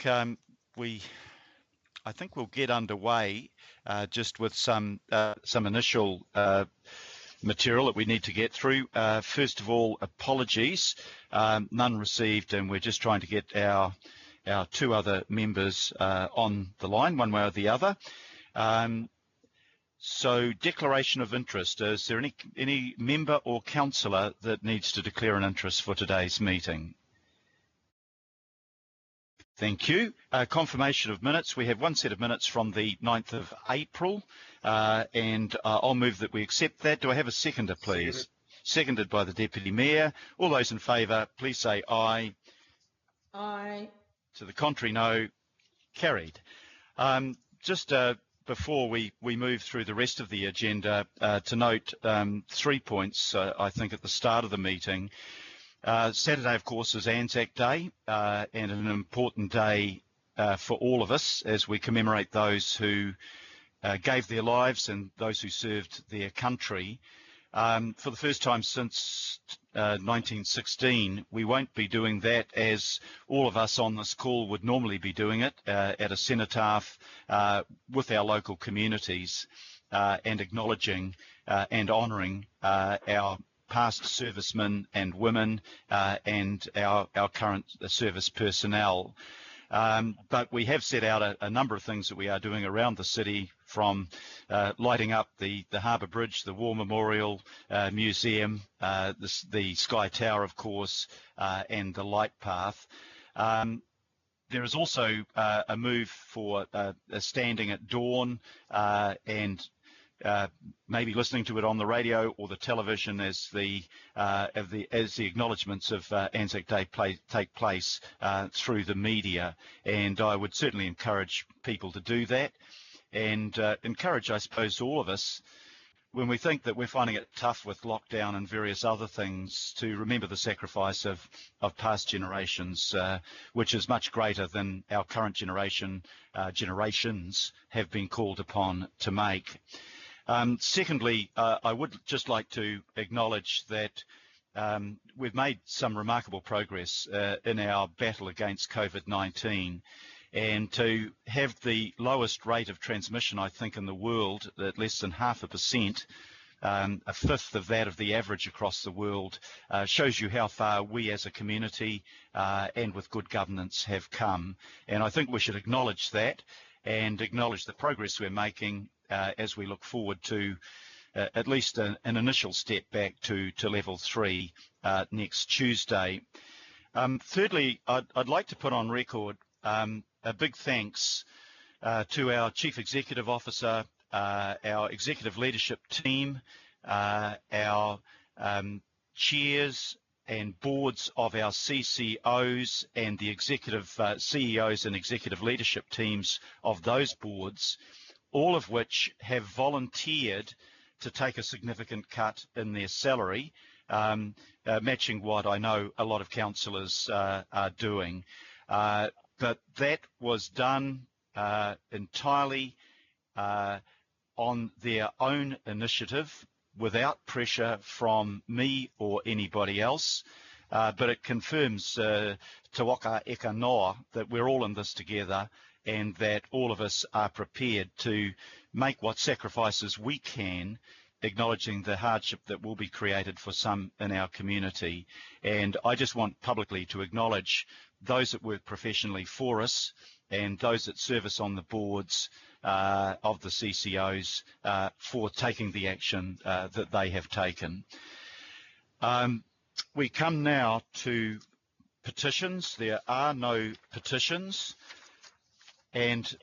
look, I think we'll get underway just with some initial material that we need to get through. First of all, apologies, none received, and we're just trying to get our two other members on the line, one way or the other. So, declaration of interest. Is there any member or councillor that needs to declare an interest for today's meeting? Thank you. Confirmation of minutes. We have one set of minutes from the 9th of April, and I'll move that we accept that. Do I have a seconder, please? Seconded by the Deputy Mayor. All those in favour, please say aye. Aye. To the contrary, no. Carried. Just before we move through the rest of the agenda, to note 3 points, I think, at the start of the meeting. Saturday, of course, is Anzac Day, and an important day for all of us as we commemorate those who gave their lives and those who served their country. For the first time since 1916, we won't be doing that as all of us on this call would normally be doing it at a cenotaph with our local communities and acknowledging and honouring our past servicemen and women and our current service personnel. But we have set out a number of things that we are doing around the city, from lighting up the Harbour Bridge, the War Memorial Museum, the Sky Tower, of course, and the Light Path. There is also a move for standing at dawn and maybe listening to it on the radio or the television as the acknowledgements of Anzac Day take place through the media, and I would certainly encourage people to do that, and encourage, I suppose, all of us, when we think that we're finding it tough with lockdown and various other things, to remember the sacrifice of past generations, which is much greater than our current generations have been called upon to make. Secondly, I would just like to acknowledge that we've made some remarkable progress in our battle against COVID-19, and to have the lowest rate of transmission, I think, in the world, at less than 0.5%, a fifth of that of the average across the world, shows you how far we as a community and with good governance have come. And I think we should acknowledge that and acknowledge the progress we're making as we look forward to at least an initial step back to level 3 next Tuesday. Thirdly, I'd like to put on record a big thanks to our Chief Executive Officer, our Executive Leadership Team, our chairs and boards of our CCOs and the executive CEOs and executive leadership teams of those boards, all of which have volunteered to take a significant cut in their salary, matching what I know a lot of councillors are doing. But that was done entirely on their own initiative, without pressure from me or anybody else. But it confirms Te Waka Eka Noa that we're all in this together, and that all of us are prepared to make what sacrifices we can, acknowledging the hardship that will be created for some in our community. And I just want publicly to acknowledge those that work professionally for us and those that serve us on the boards of the CCOs for taking the action that they have taken. We come now to petitions. There are no petitions. And